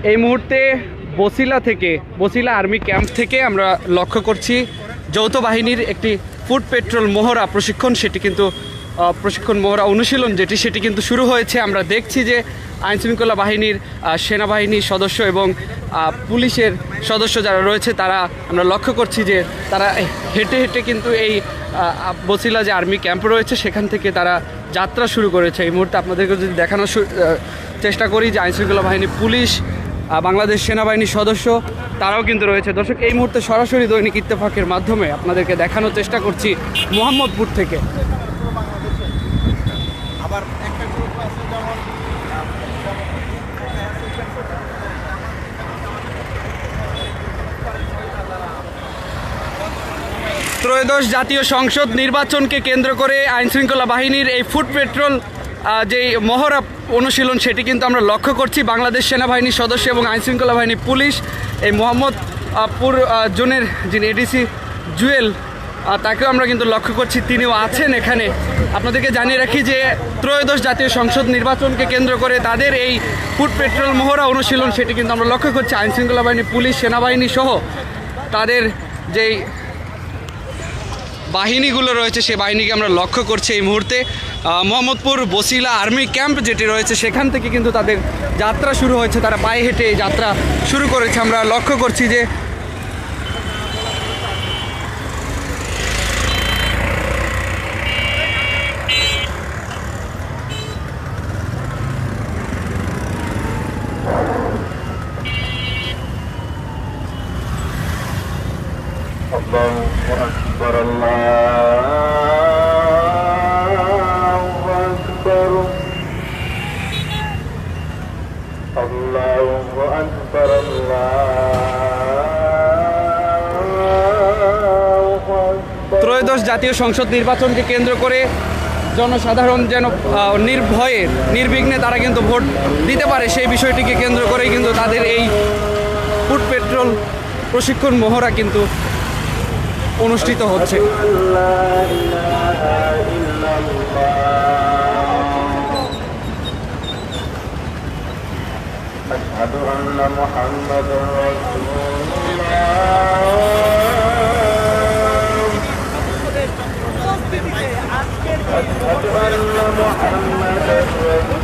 এই মুহূর্তে Basila army camp থেকে আমরা লক্ষ্য করছি যৌথ বাহিনীর একটি ফুট পেট্রোল মহড়া প্রশিক্ষণ, সেটি কিন্তু প্রশিক্ষণ মহড়া অনুশীলন সেটি কিন্তু শুরু হয়েছে। আমরা দেখছি যে আইনশৃঙ্খলা বাহিনীর সেনাবাহিনীর সদস্য এবং পুলিশের সদস্য যারা রয়েছে তারা আমরা লক্ষ্য করছি যে তারা হেঁটে হেঁটে কিন্তু এই বসিলা যে আর্মি ক্যাম্প রয়েছে সেখান থেকে তারা যাত্রা শুরু করেছে। এই মুহূর্তে আপনাদেরকে যদি দেখানোর চেষ্টা করি যে আইনশৃঙ্খলা বাহিনী, পুলিশ, বাংলাদেশ সেনাবাহিনীর সদস্য তারাও কিন্তু রয়েছে। দর্শক, এই মুহূর্তে সরাসরি দৈনিক ইত্তেফাকের মাধ্যমে আপনাদেরকে দেখানোর চেষ্টা করছি মোহাম্মদপুর থেকে। ত্রয়োদশ জাতীয় সংসদ নির্বাচনকে কেন্দ্র করে আইনশৃঙ্খলা বাহিনীর এই ফুট পেট্রোল যেই মহড়া অনুশীলন সেটি কিন্তু আমরা লক্ষ্য করছি। বাংলাদেশ সেনাবাহিনীর সদস্য এবং আইনশৃঙ্খলা বাহিনী, পুলিশ, এই মোহাম্মদপুর জোনের যিনি এডিসি জুয়েল তাকেও আমরা কিন্তু লক্ষ্য করছি, তিনিও আছেন এখানে। আপনাদেরকে জানিয়ে রাখি যে ত্রয়োদশ জাতীয় সংসদ নির্বাচনকে কেন্দ্র করে তাদের এই ফুট পেট্রোল মহড়া অনুশীলন সেটি কিন্তু আমরা লক্ষ্য করছি। আইনশৃঙ্খলা বাহিনী, পুলিশ, সেনাবাহিনী সহ তাদের যেই বাহিনীগুলো রয়েছে সেই বাহিনীকে আমরা লক্ষ্য করছি। এই মুহূর্তে মোহাম্মদপুর বসিলা আর্মি ক্যাম্প যেটি রয়েছে সেখান থেকে কিন্তু তাদের যাত্রা শুরু হয়েছে, তারা পায়ে হেঁটে এই যাত্রা শুরু করেছে। আমরা লক্ষ্য করছি যে ত্রয়োদশ জাতীয় সংসদ নির্বাচনকে কেন্দ্র করে জনসাধারণ যেন নির্ভয়ে নির্বিঘ্নে তারা কিন্তু ভোট দিতে পারে সেই বিষয়টিকে কেন্দ্র করেই কিন্তু তাদের এই ফুট পেট্রোল প্রশিক্ষণ মহড়া কিন্তু অনুষ্ঠিত হচ্ছে। আশহাদু আন্না মুহাম্মাদুর রাসূলুল্লাহ। أشهد أن محمدا رسول الله